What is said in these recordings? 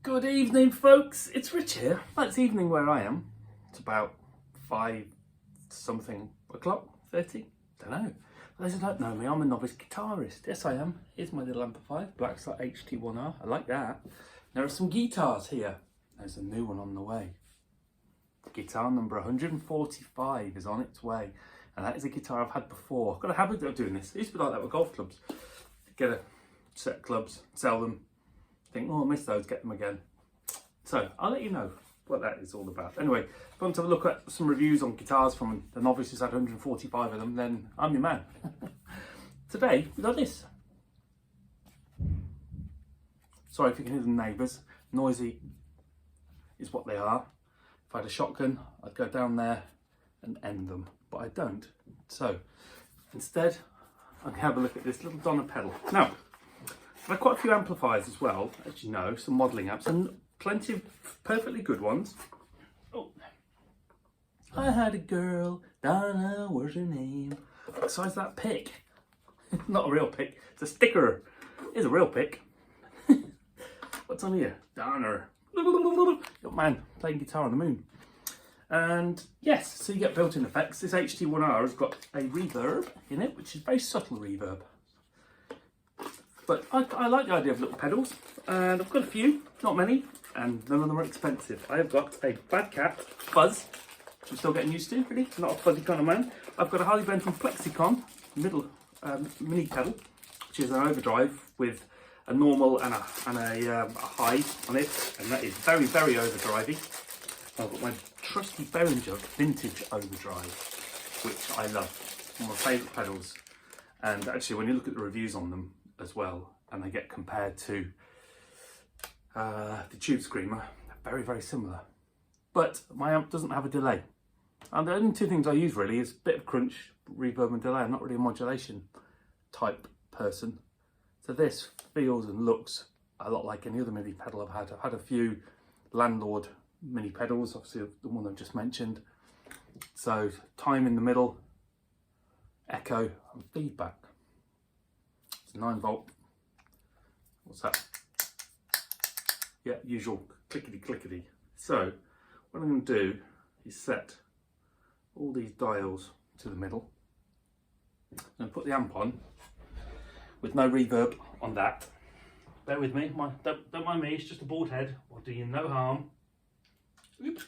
Good evening, folks. It's Rich here. Well, it's evening where I am. It's about 5 something o'clock, 30. Don't know. For those who don't know me, I'm a novice guitarist. Yes, I am. Here's my little amplifier, blackstar HT1-R. I like that. There are some guitars here. There's a new one on the way. Guitar number 145 is on its way. And that is a guitar I've had before. I've got a habit of doing this. It used to be like that with golf clubs. Get a set of clubs, sell them. Think, oh, I missed those, get them again. So I'll let you know what that is all about. Anyway, if you want to have a look at some reviews on guitars from the novice who's had 145 of them, then I'm your man. Today, we've got this. Sorry if you can hear the neighbours. Noisy is what they are. If I had a shotgun, I'd go down there and end them, but I don't. So instead, I'm going to have a look at this little Donna pedal. Now, I've had quite a few amplifiers as well, as you know, some modelling amps, and plenty of perfectly good ones. Oh, I had a girl, Donna, where's her name? What size is that pick? Not a real pick, it's a sticker. It's a real pick. What's on here? Donna. Young man playing guitar on the moon. And yes, so you get built-in effects. This HT1-R has got a reverb in it, which is very subtle reverb. But I like the idea of little pedals, and I've got a few, not many, and none of them are expensive. I have got a Bad Cat Fuzz, which I'm still getting used to, really, not a fuzzy kind of man. I've got a Harley Benton Plexicon middle mini pedal, which is an overdrive with a normal and a high on it, and that is very, very overdrivey. I've got my trusty Behringer vintage overdrive, which I love. One of my favourite pedals, and actually when you look at the reviews on them as well, and they get compared to the Tube Screamer, they're very, very similar. But my amp doesn't have a delay. And the only two things I use really is a bit of crunch, reverb and delay. I'm not really a modulation type person. So this feels and looks a lot like any other MIDI pedal I've had. I've had a few Landlord mini pedals, obviously the one I've just mentioned. So time in the middle, echo and feedback. 9 volt. What's that? Yeah, usual clickety clickety. So what I'm going to do is set all these dials to the middle and put the amp on with no reverb on that. Bear with me, don't mind me, it's just a bald head. I'll do you no harm. Oops,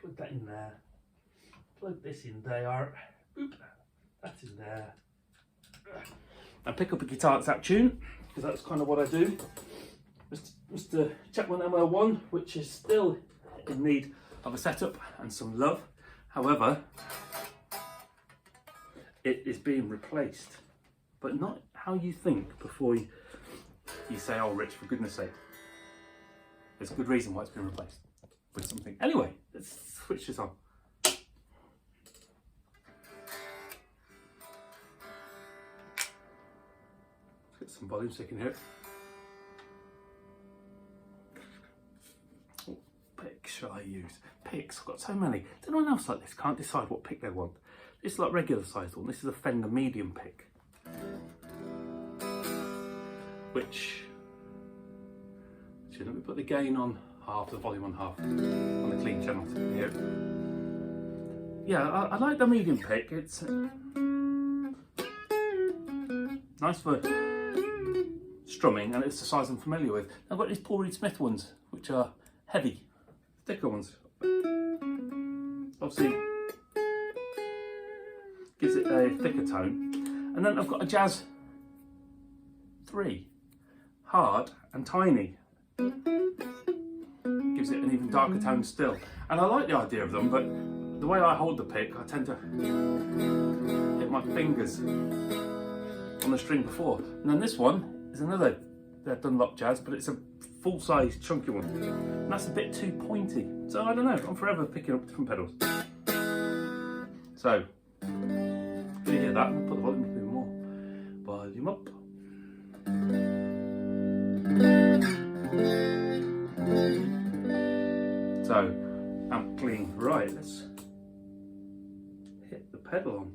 plug that in there. Plug this in there. Oop, that's in there. And pick up a guitar that's out tune, because that's kind of what I do. Mr. Chapman ML1, which is still in need of a setup and some love. However, it is being replaced, but not how you think before you say, oh Rich, for goodness sake. There's a good reason why it's been replaced with something. Anyway, let's switch this on. Some volume so you can hear it. What pick shall I use? Picks, I've got so many. Does anyone else like this? Can't decide what pick they want. This is like regular sized one. This is a Fender medium pick. Which, let me put the gain on half, the volume on half, on the clean channel so you can hear it. Yeah, I like the medium pick. It's nice for strumming, and it's the size I'm familiar with. I've got these Paul Reed Smith ones, which are heavy, thicker ones. Obviously, gives it a thicker tone. And then I've got a Jazz 3, hard and tiny. Gives it an even darker tone still. And I like the idea of them, but the way I hold the pick, I tend to hit my fingers on the string before. And then this one is another Dunlop Jazz, but it's a full-size chunky one, and that's a bit too pointy. So I don't know, I'm forever picking up different pedals. So can you hear that? I'll put the volume up even more. Volume up. So amp clean. Right, let's hit the pedal on.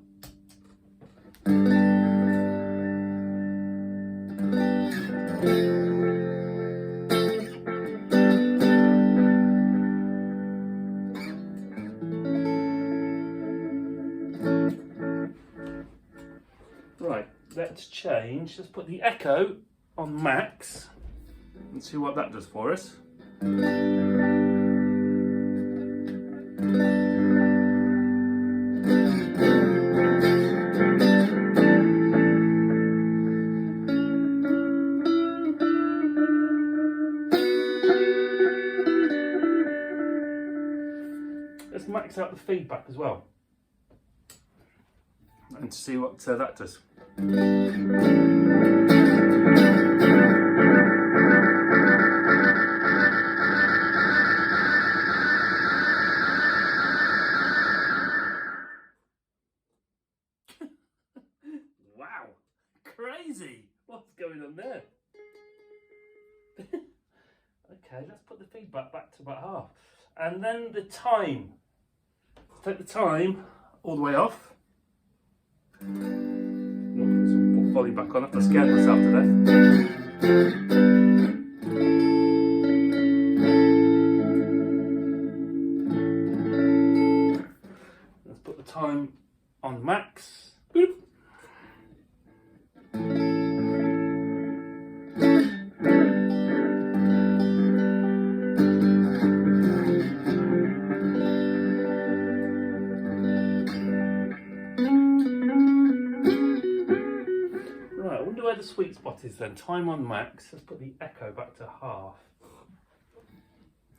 that to change, let's put the echo on max and see what that does for us. Let's max out the feedback as well and to see what that does. Wow, crazy! What's going on there? Okay, let's put the feedback back to about half. And then the time. Take the time all the way off. Put some volume back on. I've scared myself to death. Let's put the time on max. Boop. Where the sweet spot is then, time on max. Let's put the echo back to half.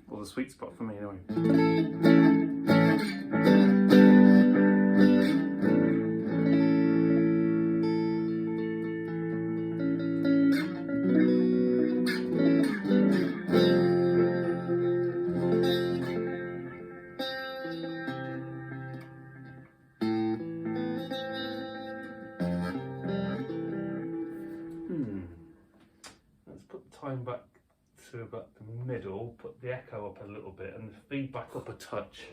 Well, the sweet spot for me anyway. Time back to about the middle, put the echo up a little bit and the feedback up a touch.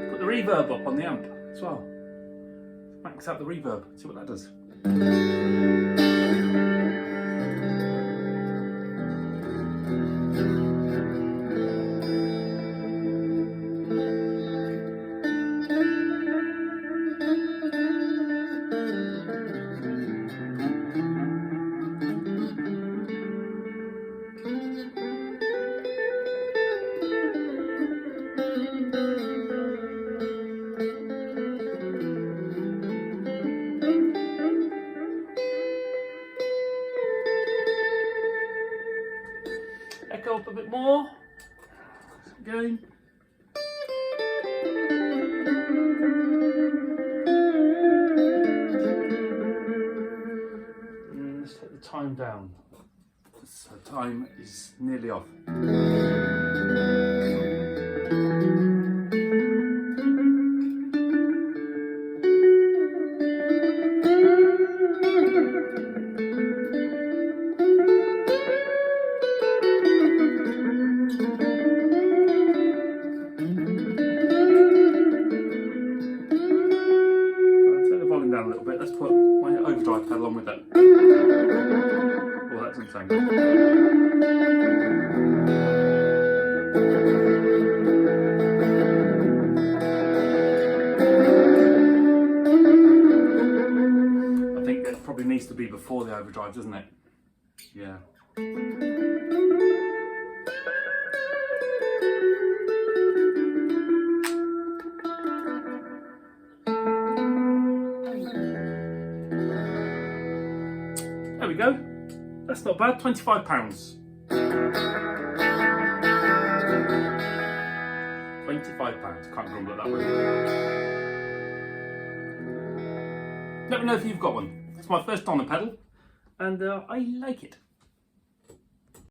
Put the reverb up on the amp as well. Max out the reverb, see what that does. Echo up a bit more. Again. And let's take the time down. So time is nearly off. Down a little bit. Let's put my overdrive pedal on with it. Oh, that doesn't sound good. I think it probably needs to be before the overdrive, doesn't it? Yeah. There we go. That's not bad. £25. £25. Can't grumble at that one. Let me know if you've got one. It's my first on the pedal, and I like it.